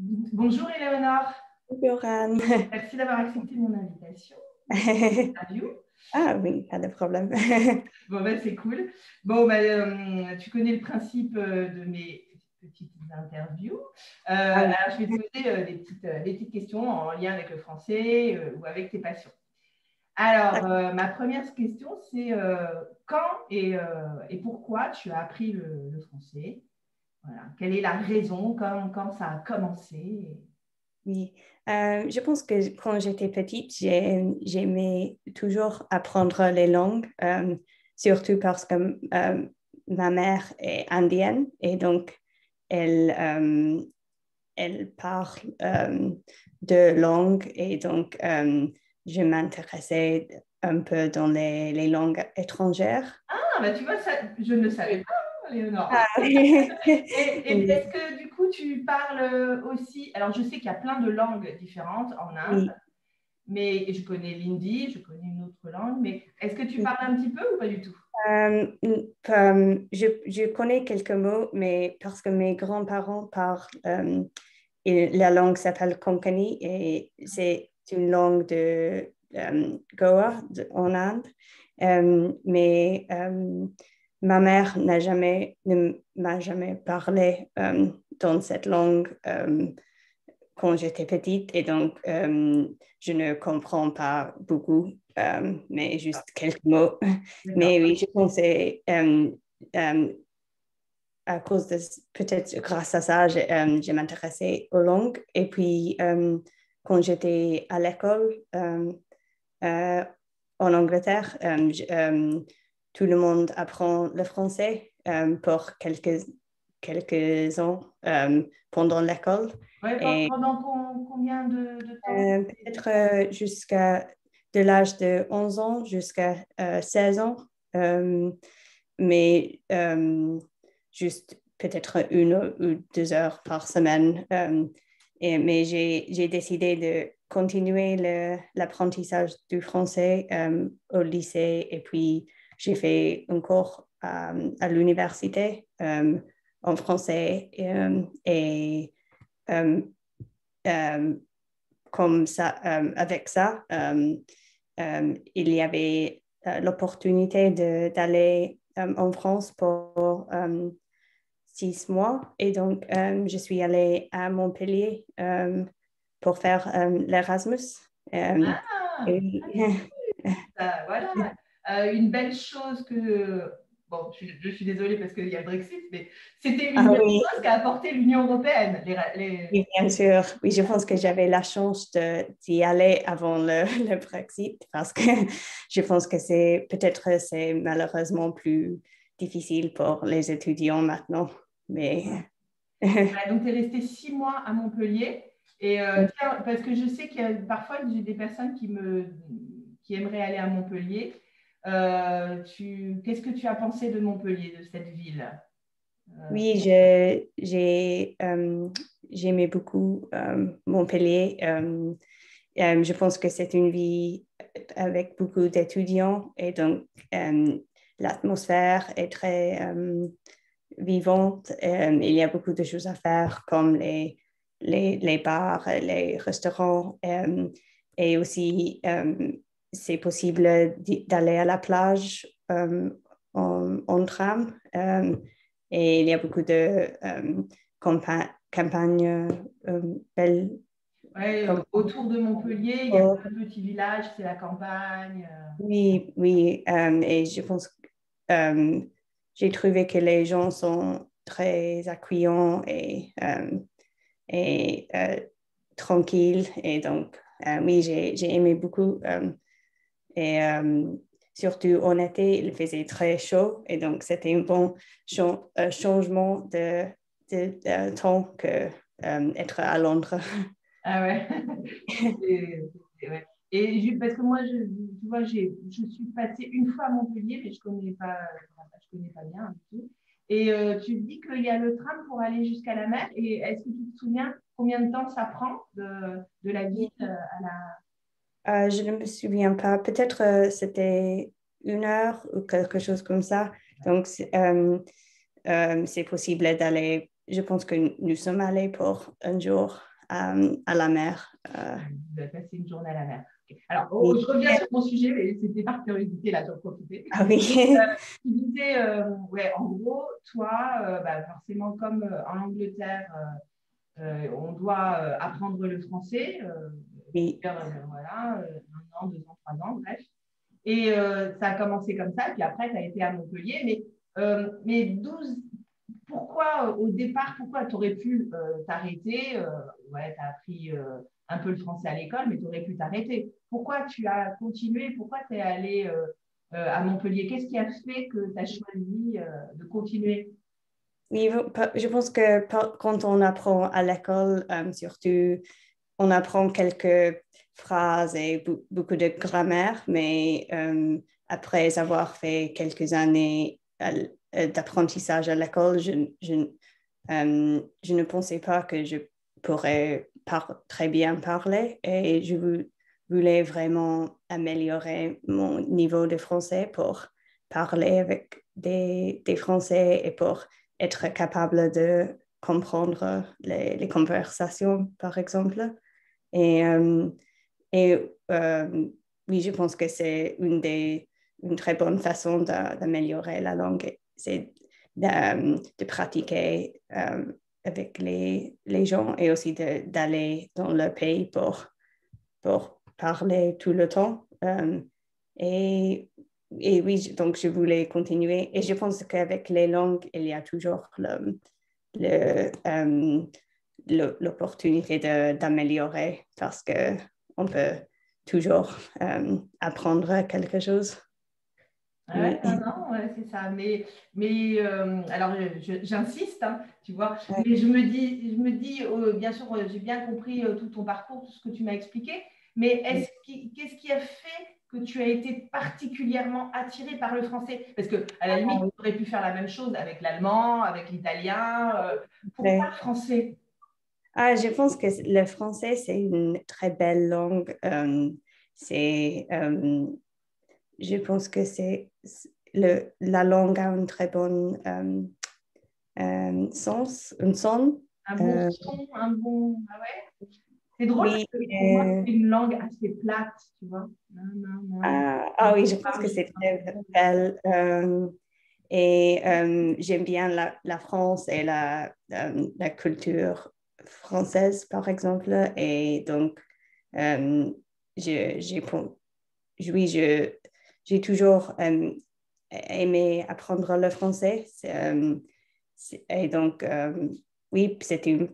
Bonjour Éléonore, Bonjour Anne. merci d'avoir accepté mon invitation. Interview. Ah oui, pas de problème. Bon, ben, c'est cool. Bon, ben, tu connais le principe de mes petites interviews. Ah oui. Alors, je vais te poser des petites questions en lien avec le français ou avec tes passions. Alors, ma première question, c'est quand et pourquoi tu as appris le français? Voilà. Quelle est la raison, quand ça a commencé? Oui. Je pense que quand j'étais petite, j'aimais toujours apprendre les langues, surtout parce que ma mère est indienne et donc elle, elle parle deux langues et donc je m'intéressais un peu dans les langues étrangères. Ah, bah, tu vois, ça, je ne le savais pas, Léonore. Ah, oui. Et est-ce que du coup, tu parles aussi... Alors, je sais qu'il y a plein de langues différentes en Inde, Oui. mais je connais l'hindi, je connais une autre langue, mais est-ce que tu Oui. parles un petit peu ou pas du tout? Je connais quelques mots, mais parce que mes grands-parents parlent, et la langue s'appelle Konkani et c'est une langue de Goa en Inde. Mais ma mère ne m'a jamais parlé dans cette langue quand j'étais petite et donc je ne comprends pas beaucoup, mais juste quelques mots. D'accord. Mais oui, je pense que c'est euh, à cause de, peut-être grâce à ça, je m'intéressais aux langues. Et puis, quand j'étais à l'école euh, en Angleterre, tout le monde apprend le français pour quelques ans pendant l'école. Ouais, Et pendant combien de temps? peut-être jusqu'à de l'âge de 11 ans jusqu'à 16 ans, euh, mais juste peut-être 1 ou 2 heures par semaine. Mais j'ai décidé de continuer l'apprentissage du français au lycée et puis j'ai fait un cours à l'université en français et euh, euh, comme ça, avec ça, il y avait l'opportunité d'aller en France pour 6 mois. Et donc, je suis allée à Montpellier pour faire l'Erasmus. Euh, Ah, et- voilà. Une belle chose que... Bon, je suis désolée parce qu'il y a le Brexit, mais c'était une ah belle oui, chose qu'a apporté l'Union européenne. oui, bien sûr. Oui, je pense que j'avais la chance d'y aller avant le Brexit parce que je pense que c'est malheureusement plus difficile pour les étudiants maintenant. Mais Voilà, donc, tu es resté 6 mois à Montpellier. Et tiens, parce que je sais qu'il y a parfois j'ai des personnes qui aimeraient aller à Montpellier. Qu'est-ce que tu as pensé de Montpellier, de cette ville? oui, j'aimais beaucoup Montpellier. Je pense que c'est une vie avec beaucoup d'étudiants et donc l'atmosphère est très vivante. Il y a beaucoup de choses à faire comme les bars, les restaurants et aussi c'est possible d'aller à la plage en tram. Et il y a beaucoup de campagnes belles. Ouais, Comme... autour de Montpellier, il y a plein de petits villages, c'est la campagne. Oui, oui, et je pense que j'ai trouvé que les gens sont très accueillants et tranquilles. Et donc, oui, j'ai aimé beaucoup. Et surtout en été, il faisait très chaud. Et donc, c'était un bon changement de temps que être à Londres. Ah ouais. Ouais. Et parce que moi, tu vois, je suis passée une fois à Montpellier, mais je connais pas bien du tout. Et tu dis qu'il y a le tram pour aller jusqu'à la mer. Et est-ce que tu te souviens combien de temps ça prend de la ville à la... Je ne me souviens pas. Peut-être c'était 1 heure ou quelque chose comme ça. Donc, c'est possible d'aller. Je pense que nous sommes allés pour un jour. à la mer. Vous avez passé une journée à la mer. Alors, Oui. je reviens sur mon sujet, mais c'était par curiosité, là, j'en profitais. Ah oui. Tu disais, ouais, en gros, toi, forcément, comme en Angleterre, on doit apprendre le français, Oui. voilà, 1 an, 2 ans, 3 ans, bref. Et ça a commencé comme ça, puis après, tu as été à Montpellier. Mais 12, pourquoi, au départ, pourquoi tu aurais pu t'arrêter ouais, tu as appris un peu le français à l'école, mais tu aurais pu t'arrêter. Pourquoi tu as continué? Pourquoi tu es allé à Montpellier? Qu'est-ce qui a fait que tu as choisi de continuer? Oui, je pense que quand on apprend à l'école, surtout, on apprend quelques phrases et beaucoup de grammaire, mais après avoir fait quelques années d'apprentissage à l'école, je ne pensais pas que je pourrais très bien parler et je voulais vraiment améliorer mon niveau de français pour parler avec des Français et pour être capable de comprendre les conversations, par exemple. Et, euh, et oui, je pense que c'est une très bonne façon d'améliorer la langue. C'est de pratiquer avec les gens et aussi d'aller dans le pays pour parler tout le temps. Et, et oui, donc je voulais continuer. Et je pense qu'avec les langues, il y a toujours l'opportunité d'améliorer parce qu'on peut toujours apprendre quelque chose. Ouais, Oui. non, non, ouais, c'est ça. Alors, j'insiste, hein, tu vois, Ouais. mais je me dis bien sûr, j'ai bien compris tout ton parcours, tout ce que tu m'as expliqué, mais qu'est-ce qui a fait que tu as été particulièrement attirée par le français? Parce que, à la limite, tu aurais pu faire la même chose avec l'allemand, avec l'italien. Pourquoi le Ouais. français? Je pense que le français, c'est une très belle langue. Je pense que la langue a un très bon sens, un son. Un bon Euh, son, un bon. Ah ouais? C'est drôle parce oui. que pour moi, c'est une langue assez plate, tu vois. Non, non, non. Oui, je pense que c'est très belle. J'aime bien la France et la culture française, par exemple. Et donc, euh, je- j'ai, pour- oui, j'ai toujours aimé apprendre le français. Et donc, oui, c'était un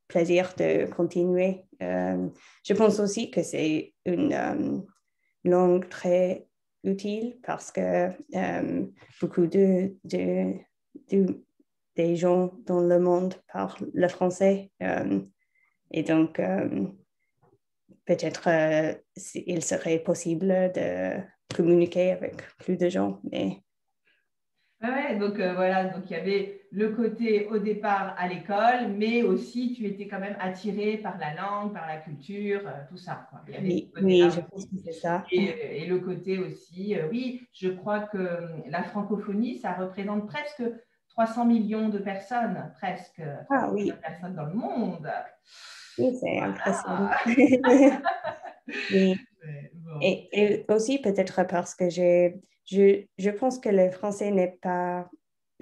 plaisir de continuer. Je pense aussi que c'est une langue très utile parce que beaucoup des gens dans le monde parlent le français. Et donc, peut-être il serait possible de communiquer avec plus de gens. Mais Ouais, donc voilà, donc il y avait le côté au départ à l'école, mais aussi tu étais quand même attirée par la langue, par la culture, tout ça, quoi. Il y avait oui, ce oui, côté-là je pense aussi. que c'est ça. Et le côté aussi, oui, je crois que la francophonie, ça représente presque 300 millions de personnes, presque 300 millions Oui, de personnes dans le monde. oui, c'est impressionnant. Voilà. Oui. Ouais, bon. Et aussi peut-être parce que je pense que le français n'est pas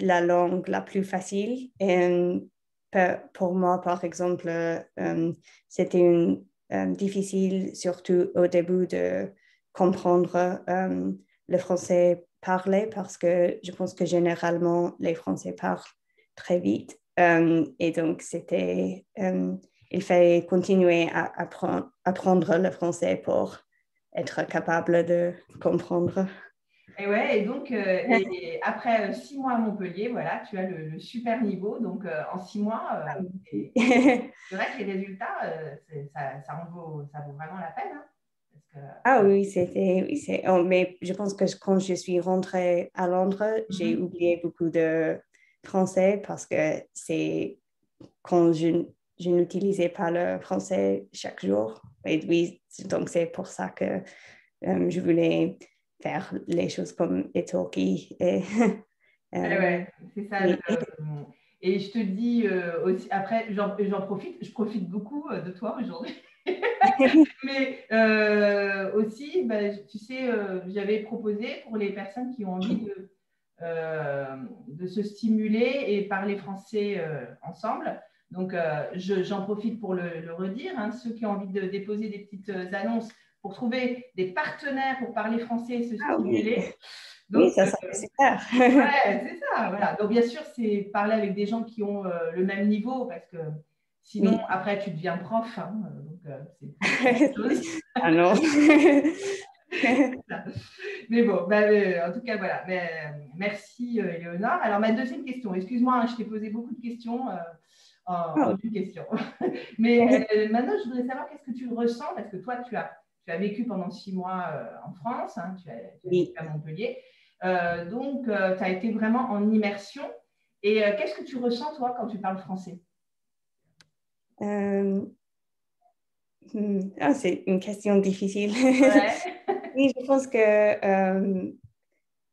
la langue la plus facile. Et, pour moi, par exemple, c'était difficile, surtout au début, de comprendre le français parlé parce que je pense que généralement, les Français parlent très vite. Et donc, il fallait continuer à apprendre le français pour être capable de comprendre. Et ouais, et donc, et après 6 mois à Montpellier, voilà, tu as le super niveau. Donc, en 6 mois, c'est vrai que les résultats, ça vaut vraiment la peine, hein, parce que, Oui, mais je pense que quand je suis rentrée à Londres, j'ai Mhm. oublié beaucoup de français parce que c'est quand je n'utilisais pas le français chaque jour. Et oui, donc c'est pour ça que je voulais faire les choses comme italki. Ouais, Euh, ouais, c'est ça. oui. Et je te dis aussi, après, j'en profite, je profite beaucoup de toi aujourd'hui. Mais aussi, tu sais, j'avais proposé pour les personnes qui ont envie de se stimuler et parler français ensemble. Donc, j'en profite pour le redire. Hein, ceux qui ont envie de déposer des petites annonces pour trouver des partenaires pour parler français et se Ah oui, stimuler. oui, Donc, ça serait super. ouais, c'est ça. Voilà. Donc, bien sûr, c'est parler avec des gens qui ont le même niveau parce que sinon, Oui. après, tu deviens prof. Hein, donc, c'est plus la même chose. Ah non. Mais bon, en tout cas, voilà. Merci, Éléonore. Alors, ma deuxième question, excuse-moi, hein, je t'ai posé beaucoup de questions en Oh. une question. Mais maintenant, je voudrais savoir qu'est-ce que tu ressens, parce que toi, tu as vécu pendant 6 mois en France, hein, tu as vécu Oui. à Montpellier. Donc, tu as été vraiment en immersion. Et qu'est-ce que tu ressens, toi, quand tu parles français? C'est une question difficile. Ouais. Oui, je pense que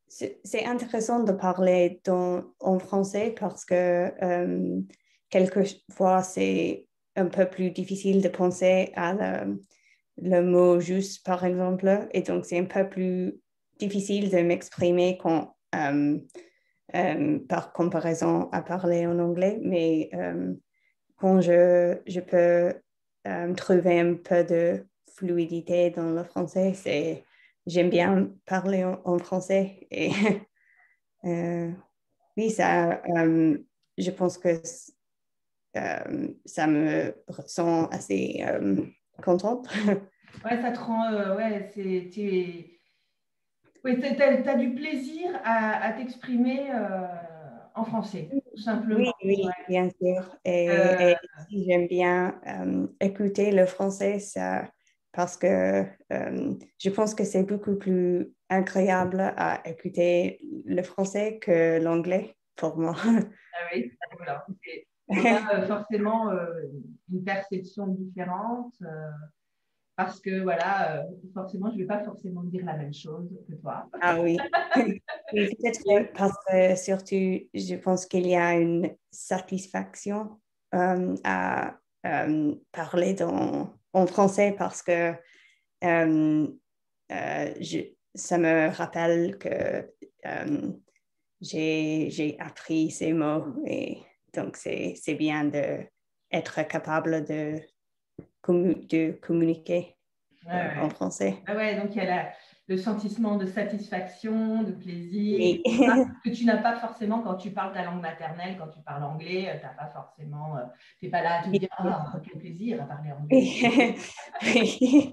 c'est intéressant de parler en français parce que quelquefois c'est un peu plus difficile de penser à le mot juste, par exemple. Et donc, c'est un peu plus difficile de m'exprimer par comparaison à parler en anglais. Mais quand je peux trouver un peu de fluidité dans le français, j'aime bien parler en français. Et oui, je pense que ça me rend assez contente. Ouais, ça te rend. Ouais, oui, t'as du plaisir à t'exprimer en français, tout simplement. Oui, oui, Ouais. bien sûr. Euh, Et si j'aime bien écouter le français, parce que je pense que c'est beaucoup plus agréable à écouter le français que l'anglais pour moi. ah oui, voilà. On a forcément une perception différente parce que, voilà, forcément, je ne vais pas forcément dire la même chose que toi. Ah oui. Oui, peut-être parce que surtout, je pense qu'il y a une satisfaction à parler en français parce que euh, ça me rappelle que j'ai appris ces mots et donc c'est bien d'être capable de communiquer Ouais, en ouais. français. Ah ouais, donc il y a le sentiment de satisfaction, de plaisir, Oui, etc., que tu n'as pas forcément quand tu parles ta langue maternelle, quand tu parles anglais, tu n'as pas forcément, tu n'es pas là à te dire, ah, quel plaisir à parler anglais. oui.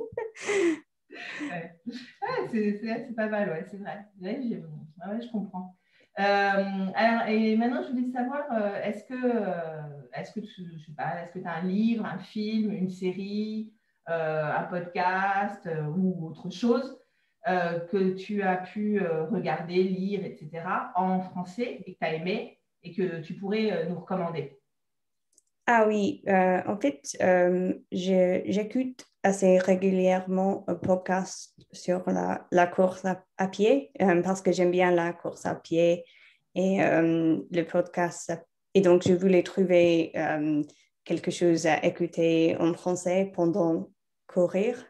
Ouais. Ouais, c'est pas mal, ouais, c'est vrai. Ouais, ouais, je comprends. Alors, et maintenant, je voulais savoir, est-ce que tu, je sais pas, est-ce que tu as un livre, un film, une série, un podcast ou autre chose que tu as pu regarder, lire, etc., en français et que tu as aimé et que tu pourrais nous recommander? Ah oui, en fait, j'écoute assez régulièrement un podcast sur la course à pied parce que j'aime bien la course à pied et le podcast. Et donc, je voulais trouver quelque chose à écouter en français pendant courir.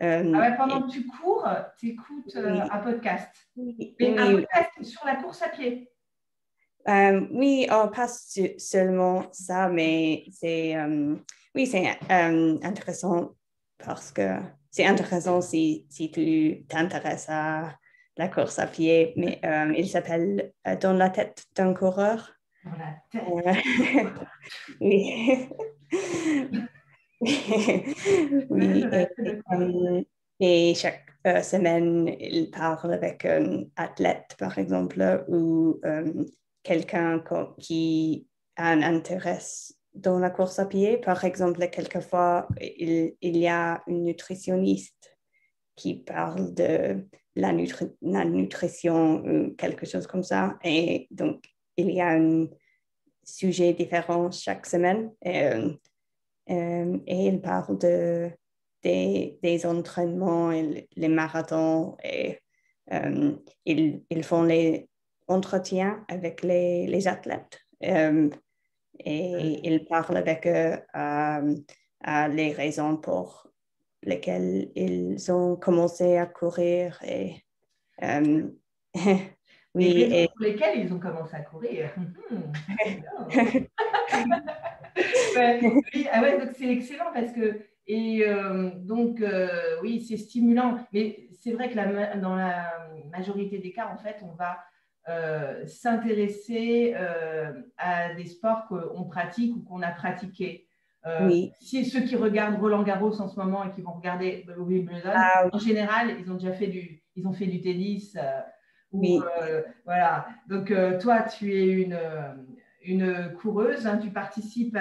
Ah ouais, Et pendant que tu cours, tu écoutes oui, un podcast. oui, Mais un oui, podcast sur la course à pied. Oui, oh, pas seulement ça, mais oui, c'est intéressant parce que c'est intéressant si tu t'intéresses à la course à pied, mais il s'appelle Dans la tête d'un coureur. Dans la tête. Euh, oui. Ouais, Oui, d'accord. et chaque semaine, il parle avec un athlète, par exemple, ou quelqu'un qui a un intérêt dans la course à pied. Par exemple, quelquefois, il y a une nutritionniste qui parle de la nutrition ou quelque chose comme ça. Et donc, il y a un sujet différent chaque semaine. Et il parle des entraînements et les marathons et ils font les entretiens avec les athlètes. et il parle avec eux à les raisons pour lesquelles ils ont commencé à courir. Et, Les oui, raisons pour lesquelles ils ont commencé à courir. Ouais, oui, ah ouais, donc c'est excellent parce que, et oui, c'est stimulant, mais c'est vrai que dans la majorité des cas, en fait, on va s'intéresser à des sports qu'on pratique ou qu'on a pratiqués. oui. Si ceux qui regardent Roland-Garros en ce moment et qui vont regarder Wimbledon, Ah, en général, ils ont déjà fait ils ont fait du tennis ou oui. voilà. Donc toi, tu es une coureuse, hein, tu participes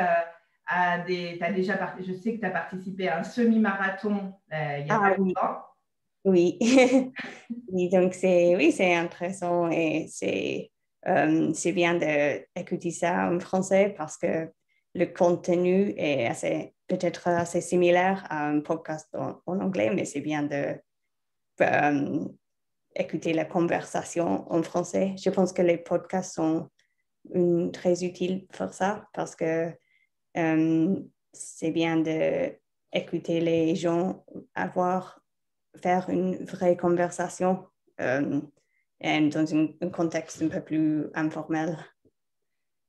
t'as déjà je sais que tu as participé à un semi-marathon il n'y a pas Ah, oui. longtemps. Oui. Oui, donc c'est intéressant et c'est bien d'écouter ça en français parce que le contenu est peut-être assez similaire à un podcast en anglais, mais c'est bien de euh, écouter la conversation en français. Je pense que les podcasts sont très utiles pour ça parce que euh, c'est bien d'écouter les gens faire une vraie conversation dans un contexte un peu plus informel.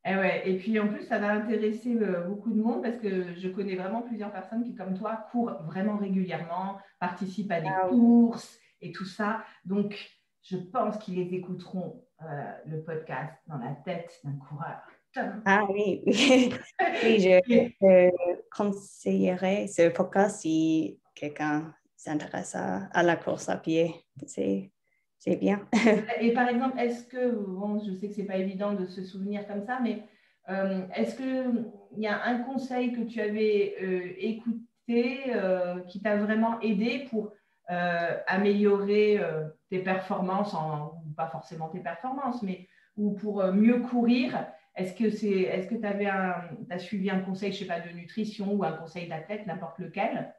Et, ouais. Et puis en plus, ça va intéresser beaucoup de monde parce que je connais vraiment plusieurs personnes qui, comme toi, courent vraiment régulièrement, participent à des Ah, courses et tout ça. Donc, je pense qu'ils les écouteront le podcast dans la tête d'un coureur. ah oui, oui, oui, je conseillerais ce podcast si quelqu'un s'intéresse à la course à pied. C'est bien. Et par exemple, est-ce que, bon, je sais que ce n'est pas évident de se souvenir comme ça, mais est-ce qu'il y a un conseil que tu avais écouté qui t'a vraiment aidé pour améliorer tes performances, ou pas forcément tes performances, mais ou pour mieux courir? Est-ce que tu as suivi un conseil, je sais pas, de nutrition ou un conseil d'athlète, n'importe lequel,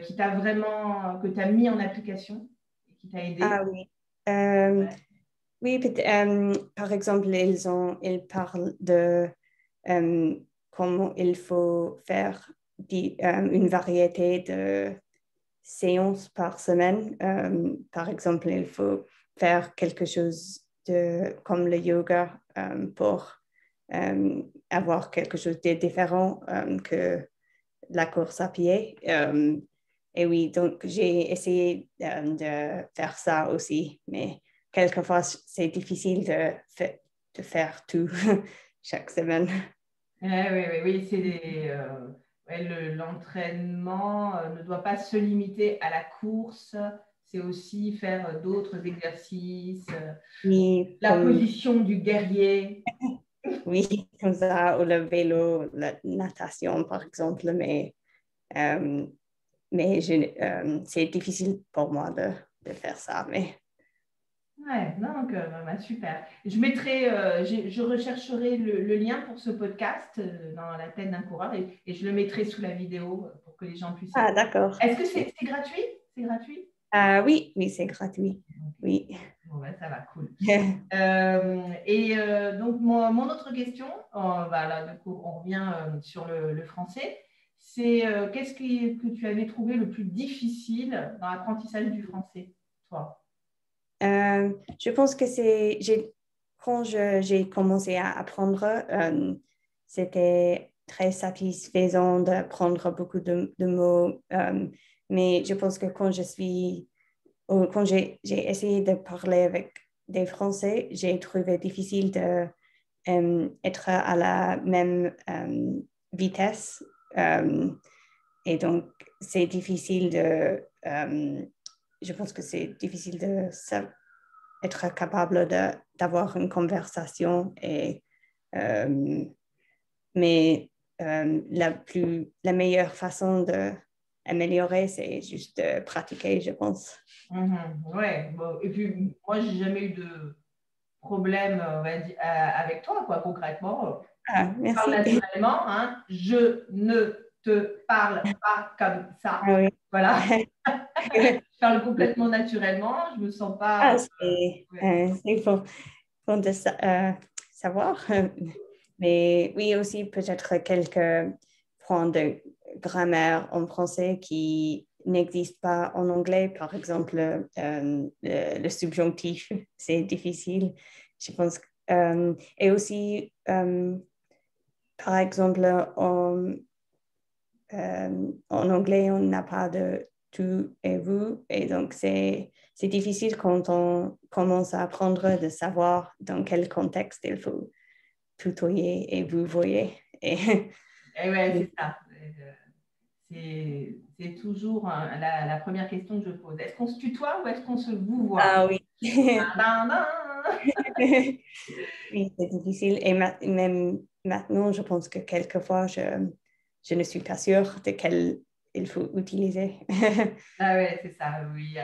qui t'a vraiment, que tu as mis en application et qui t'a aidé? Ah oui. Euh, oui, par exemple, ils parlent de comment il faut faire une variété de séances par semaine. Par exemple, il faut faire quelque chose comme le yoga pour avoir quelque chose de différent que la course à pied. Et oui, donc j'ai essayé de faire ça aussi, mais quelquefois c'est difficile de faire tout chaque semaine. Oui, oui, oui, oui, ouais, l'entraînement ne doit pas se limiter à la course, c'est aussi faire d'autres exercices, Oui, la position du guerrier. oui, comme ça, ou le vélo, la natation par exemple, euh, c'est difficile pour moi de faire ça. Mais Ouais, donc super. Je rechercherai le lien pour ce podcast dans la tête d'un coureur et je le mettrai sous la vidéo pour que les gens puissent ah, écouter. d'accord. Est-ce que c'est gratuit? C'est gratuit? Oui, oui, c'est gratuit. Ok. Oui. Bon, ben, ça va, cool. Donc, mon autre question, là, du coup, on revient sur le français, c'est que tu avais trouvé le plus difficile dans l'apprentissage du français, toi? Je pense que quand j'ai commencé à apprendre, c'était très satisfaisant d'apprendre beaucoup de mots. Mais je pense que quand j'ai essayé de parler avec des Français, j'ai trouvé difficile de être à la même vitesse. Euh, et donc, c'est difficile je pense que c'est difficile être capable d'avoir une conversation. Mais la meilleure façon d'améliorer, c'est juste de pratiquer, je pense. Ouais, bon, et puis moi, j'ai jamais eu de problème on va dire, avec toi, quoi, concrètement. Ah, Je parle merci. naturellement, hein, je ne te parle pas comme ça. Ah oui. Voilà, je parle complètement naturellement, je me sens pas. Ah, Ouais. c'est bon de savoir. Mais oui, aussi peut-être quelques points de grammaire en français qui n'existent pas en anglais. Par exemple, le subjonctif, c'est difficile, je pense. Et aussi, par exemple, en anglais, on n'a pas de tu et vous. Et donc, c'est difficile quand on commence à apprendre de savoir dans quel contexte il faut tutoyer et vous voyez. Et, Et ouais, c'est ça. C'est toujours la première question que je pose. Est-ce qu'on se tutoie ou est-ce qu'on se vous voit? ah oui. Ben, ben. Oui, c'est difficile. Et même maintenant, je pense que quelquefois, je ne suis pas sûre de quel il faut utiliser. Ah ouais, c'est ça, oui.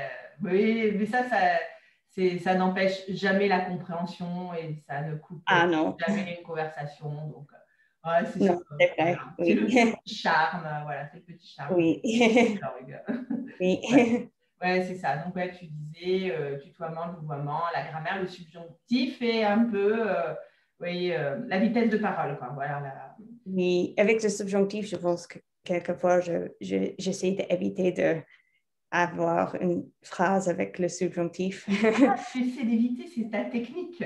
Oui, mais ça n'empêche jamais la compréhension et ça ne coupe Ah non, jamais une conversation. Donc, ouais, non, c'est voilà. vrai, C'est oui. le petit charme, voilà, c'est le petit charme Oui, de la langue. Ouais, oui. ouais, c'est ça. Donc, ouais, tu disais tutoiement, le vouvoiement, la grammaire, le subjonctif et un peu, oui, la vitesse de parole, quoi. Voilà, Oui, avec le subjonctif, je pense que quelquefois, j'essaie d'éviter d'avoir une phrase avec le subjonctif. tu essaies d'éviter, c'est ta technique.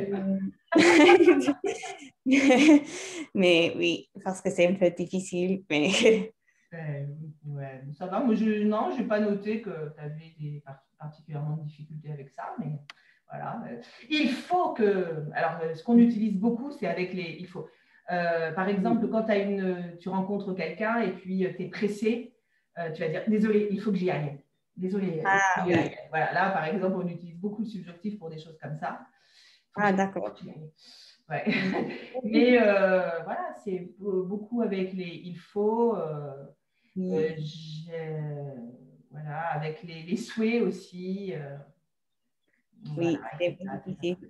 Mais oui, parce que c'est un peu difficile, mais Ouais, ça va. Moi, non, je n'ai pas noté que tu avais particulièrement de difficultés avec ça, mais voilà. Il faut que. Alors, ce qu'on utilise beaucoup, c'est avec les. Il faut. Par exemple, quand tu rencontres quelqu'un et puis tu es pressé, tu vas dire désolé, il faut que j'y aille. Désolé, il faut ah que j'y oui, aille. Voilà, là, par exemple, on utilise beaucoup le subjonctif pour des choses comme ça. Il faut que ah d'accord. j'y aille. Ouais. Oui, Mais voilà, c'est beaucoup avec les il faut. oui, Voilà, avec les souhaits aussi. Voilà, oui, c'est etc., etc. difficile.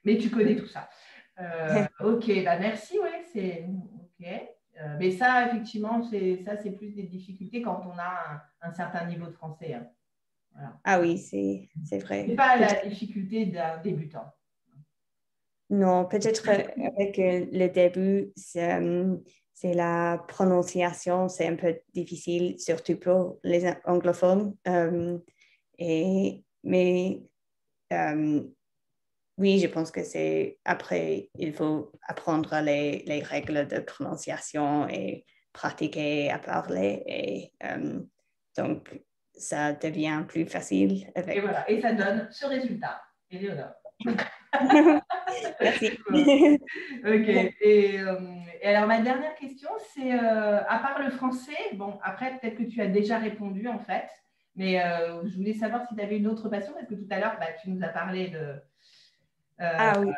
Mais tu connais tout ça. Ok, bah merci, ouais, c'est ok. Mais ça, effectivement, c'est plus des difficultés quand on a un certain niveau de français, hein. Voilà. Ah oui, c'est C'est vrai. pas la difficulté d'un débutant. Non, peut-être avec le début, c'est la prononciation, c'est un peu difficile, surtout pour les anglophones. Mais euh, oui, je pense que c'est après, il faut apprendre les règles de prononciation et pratiquer à parler. Et donc, ça devient plus facile Et avec. voilà, et ça donne ce résultat. Éléonore. Merci. Ok. Et alors, ma dernière question, c'est, à part le français, bon, après, peut-être que tu as déjà répondu, en fait, mais je voulais savoir si tu avais une autre passion, parce que tout à l'heure, bah, tu nous as parlé euh, Ah oui.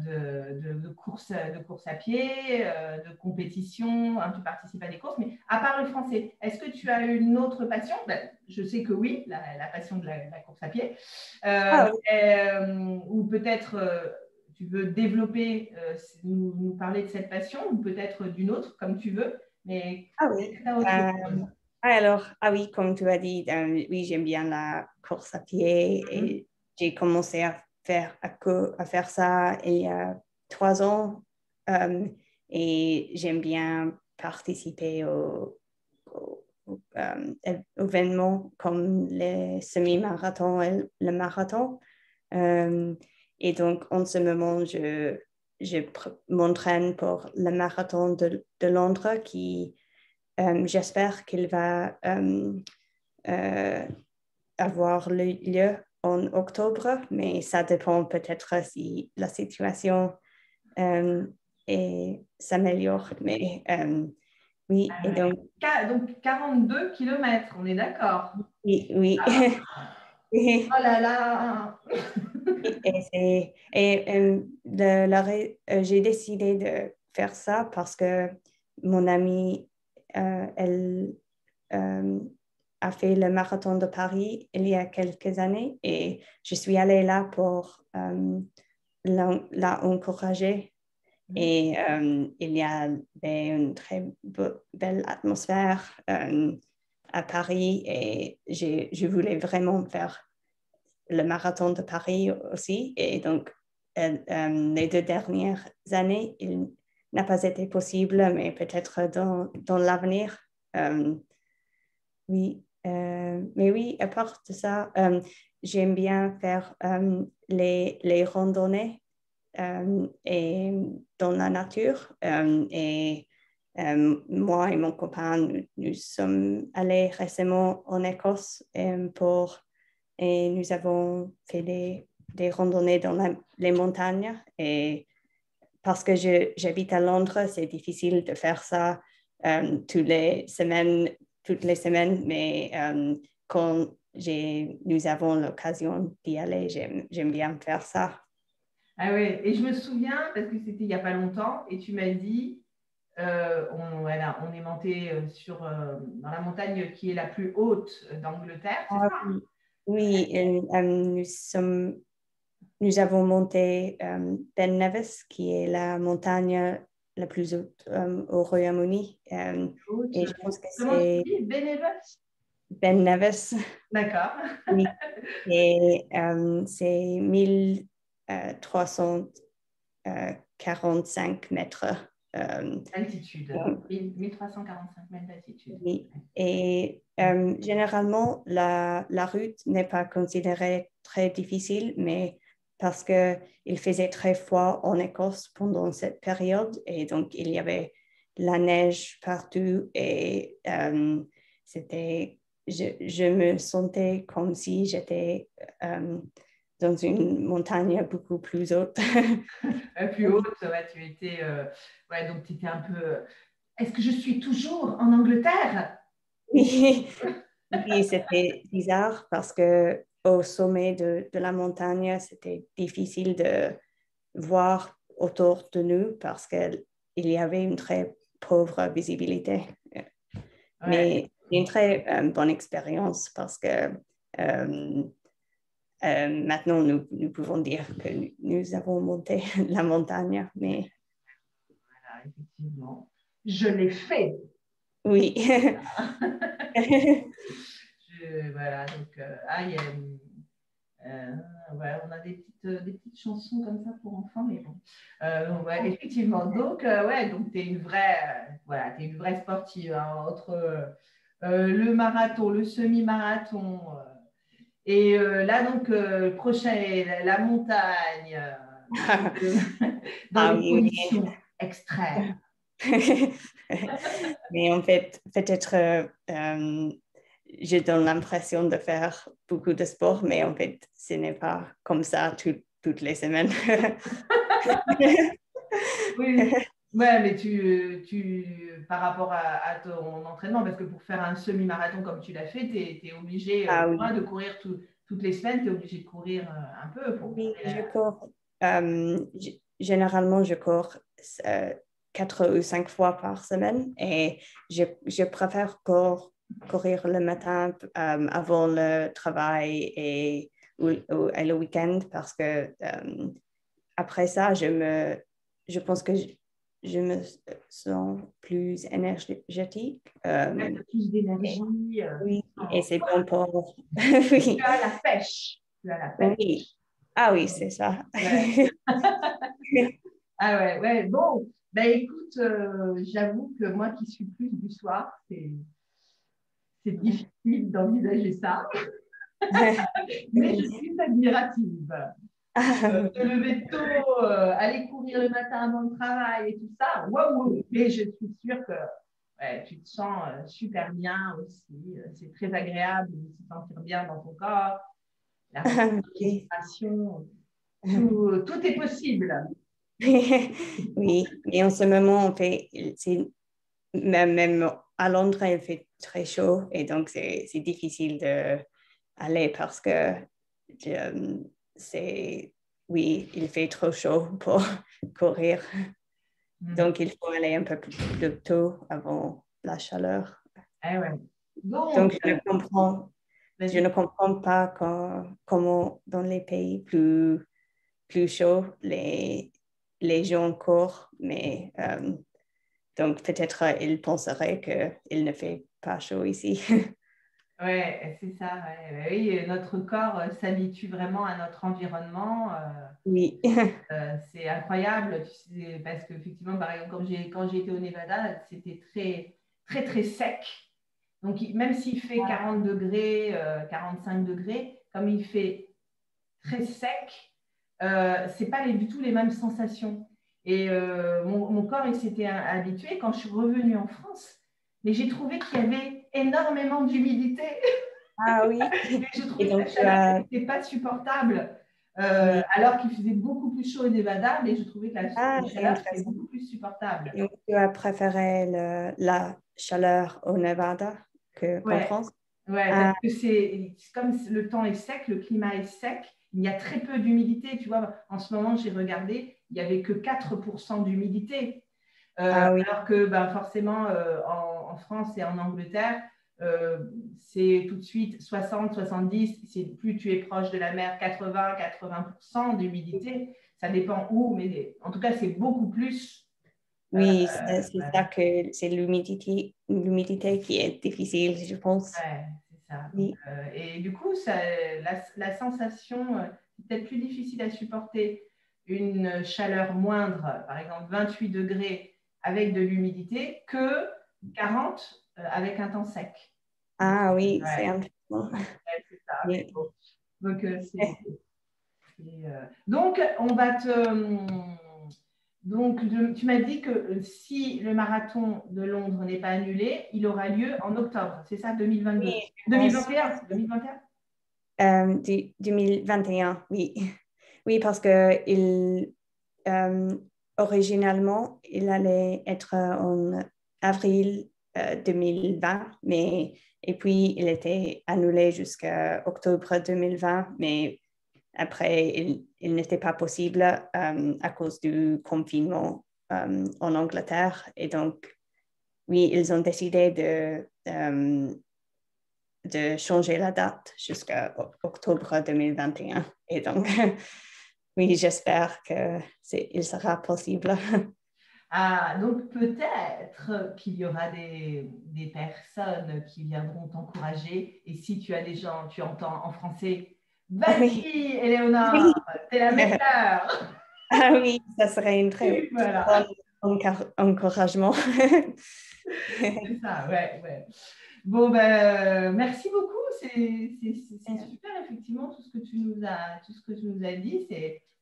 de course à pied, de compétition, hein, tu participes à des courses, mais à part le français, est-ce que tu as une autre passion? Ben, je sais que oui, la passion de la course à pied. Ah oui. Ou peut-être tu veux développer, nous parler de cette passion, ou peut-être d'une autre, comme tu veux, mais Ah est-ce oui. que tu as autre chose? Alors, ah oui, comme tu as dit, oui, j'aime bien la course à pied Mhm. et j'ai commencé à faire ça il y a 3 ans euh, et j'aime bien participer aux événements comme les semi-marathons et le marathon. Euh, et donc, en ce moment, je m'entraîne pour le marathon de Londres qui j'espère qu'il va euh, avoir lieu en octobre, mais ça dépend peut-être si la situation euh, s'améliore. Mais oui, Ah et ouais. donc, Donc 42 kilomètres, on est d'accord. oui, oui. Oh là là! J'ai décidé de faire ça parce que mon amie, elle euh, a fait le marathon de Paris il y a quelques années et je suis allée là pour la encourager. Et il y a une très belle atmosphère à Paris et je voulais vraiment faire le marathon de Paris aussi. Et donc, les 2 dernières années, n'a pas été possible, mais peut-être dans l'avenir. Oui, mais oui, à part de ça, j'aime bien faire les randonnées et dans la nature. Et moi et mon copain, nous sommes allés récemment en Écosse et nous avons fait des randonnées dans les montagnes. Et parce que j'habite à Londres, c'est difficile de faire ça toutes les semaines, mais quand nous avons l'occasion d'y aller, j'aime bien faire ça. Ah ouais, et je me souviens, parce que c'était il n'y a pas longtemps, et tu m'as dit, voilà, on est monté dans la montagne qui est la plus haute d'Angleterre, c'est Ah ça? oui, oui, nous avons monté Ben Nevis, qui est la montagne la plus haute au Royaume-Uni. Haute. Et je pense que Comment tu c'est dis? Bénévole? Ben Nevis. D'accord. Oui. Et c'est 1345 mètres. Altitude. Donc, 1345 mètres d'altitude. oui. Et généralement, la route n'est pas considérée très difficile, mais parce qu'il faisait très froid en Écosse pendant cette période et donc il y avait la neige partout et je me sentais comme si j'étais dans une montagne beaucoup plus haute. Plus haute, ouais, tu étais, ouais, donc tu étais un peu. Est-ce que je suis toujours en Angleterre? Oui, oui, c'était bizarre parce que au sommet de la montagne, c'était difficile de voir autour de nous parce qu'il y avait une très pauvre visibilité. Ouais. Mais une très bonne expérience parce que maintenant nous pouvons dire que nous avons monté la montagne. Mais Voilà, effectivement. Je l'ai fait. oui. Voilà, donc, ouais, on a des petites chansons comme ça pour enfants, mais bon. Ouais, effectivement. Donc, ouais, donc tu es une vraie, voilà, t'es une vraie sportive hein, entre le marathon, le semi-marathon. Et là, donc, prochain, la montagne, dans Ah les oui, oui. conditions extrêmes. Mais en fait, peut-être je donne l'impression de faire beaucoup de sport, mais en fait, ce n'est pas comme ça toutes les semaines. Oui, ouais, mais par rapport à ton entraînement, parce que pour faire un semi-marathon comme tu l'as fait, tu es obligé Ah oui, loin de courir toutes les semaines, tu es obligé de courir un peu pour oui, garder je la. cours. Généralement, je cours 4 ou 5 fois par semaine et je préfère courir le matin avant le travail et le week-end parce que après ça, je pense que je me sens plus énergétique. Ouais, t'as plus d'énergie. Oui, Tu et sens- c'est bon pour... tu Oui, as la pêche. Tu as la oui. pêche. Ah oui, c'est ça. Ouais. Ah ouais, ouais. Bon, ben écoute, j'avoue que moi qui suis plus du soir, c'est difficile d'envisager ça, mais je suis admirative. Se lever tôt, aller courir le matin avant le travail et tout ça, waouh! Mais je suis sûre que ouais, tu te sens super bien aussi. C'est très agréable de se sentir bien dans ton corps, la Oui. respiration, tout est possible. Oui, mais en ce moment, même à Londres, il fait très chaud et donc c'est difficile d'aller parce que euh, c'est, oui, il fait trop chaud pour courir. Mm. Donc, il faut aller un peu plus tôt avant la chaleur. Eh ouais. Donc, Donc, je vas-y. ne comprends pas comment dans les pays plus chauds, les gens courent, mais donc peut-être ils penseraient qu'il ne fait pas chaud ici. Ouais, c'est ça. Ouais. Oui, notre corps s'habitue vraiment à notre environnement. Oui. C'est incroyable, tu sais, parce qu'effectivement, par exemple, quand j'ai été au Nevada, c'était très, très, très sec. Donc, même s'il fait 40 degrés, 45 degrés, comme il fait très sec, c'est pas du tout les mêmes sensations. Et mon corps, il s'était habitué. Quand je suis revenue en France, mais j'ai trouvé qu'il y avait énormément d'humidité. Ah oui. Et je Et trouvais que la donc, tu chaleur as... n'était pas supportable. Oui. Alors qu'il faisait beaucoup plus chaud au Nevada, mais je trouvais que Ah, la c'est chaleur était intéressant. beaucoup plus supportable. Et donc, tu as préféré la chaleur au Nevada qu'en Ouais, France? ouais, parce Ah, que c'est comme le temps est sec, le climat est sec, il y a très peu d'humidité. Tu vois, en ce moment, j'ai regardé, il n'y avait que 4% d'humidité. ah oui. Alors que ben, forcément, en France et en Angleterre, c'est tout de suite 60, 70. Plus tu es proche de la mer, 80, 80% d'humidité. Ça dépend où, mais en tout cas, c'est beaucoup plus. Oui, c'est Ouais, ça que c'est l'humidité qui est difficile, je pense. ouais, c'est ça. Donc, Oui. et du coup, la sensation, c'est peut-être plus difficile à supporter une chaleur moindre, par exemple 28 degrés avec de l'humidité, que 40 avec un temps sec. Donc, Ah oui, c'est ouais, intéressant. ouais, c'est ça. Mais Oui. bon. Donc, donc, on va te. Donc, tu m'as dit que si le marathon de Londres n'est pas annulé, il aura lieu en octobre. C'est ça, 2022? Oui, je pense 2021? 2021? 2021, oui. Oui, parce que euh, originalement, il allait être en avril 2020, mais et puis il était annulé jusqu'à octobre 2020, mais après, il n'était pas possible à cause du confinement en Angleterre. Et donc, oui, ils ont décidé de changer la date jusqu'à octobre 2021. Et donc, oui, j'espère que il sera possible. Ah, donc peut-être qu'il y aura des personnes qui viendront t'encourager. Et si tu as des gens, tu entends en français, Oui, vas-y, Éléonore, oui. t'es la meilleure. Ah oui, ça serait une très Voilà, bon encouragement. c'est ça, ouais, ouais. Bon, ben, merci beaucoup. C'est super, effectivement, tout ce que tu nous as dit.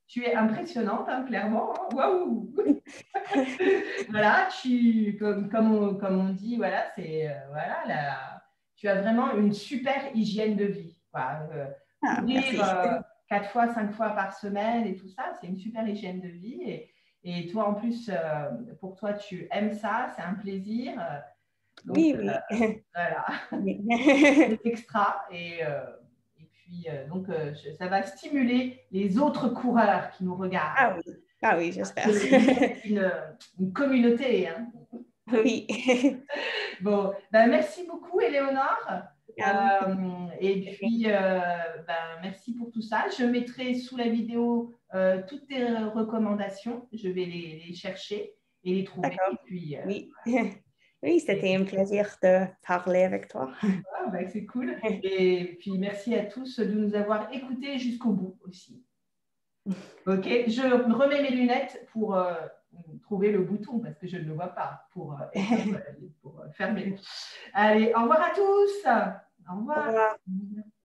Tu es impressionnante, hein, clairement. Hein. Waouh! Voilà, comme on dit, voilà, voilà, tu as vraiment une super hygiène de vie. Quoi. Ah, Courir merci. 4 fois, 5 fois par semaine et tout ça, c'est une super hygiène de vie. Et toi, en plus, pour toi, tu aimes ça, c'est un plaisir. Donc, Oui, oui. voilà, Oui. c'est extra. Et puis, donc, ça va stimuler les autres coureurs qui nous regardent. Ah oui, ah oui, Parce j'espère. qu'il y a une communauté. Hein. Oui. Bon, ben, merci beaucoup, Éléonore. Et Ok, puis, ben, merci pour tout ça. Je mettrai sous la vidéo toutes tes recommandations. Je vais les chercher et les trouver. d'accord. Et puis, Oui. Oui, c'était un plaisir de parler avec toi. voilà, ben, c'est cool. Et puis, merci à tous de nous avoir écoutés jusqu'au bout aussi. Ok, je remets mes lunettes pour trouver le bouton parce que je ne le vois pas pour fermer. Allez, au revoir à tous. Au Au revoir. revoir.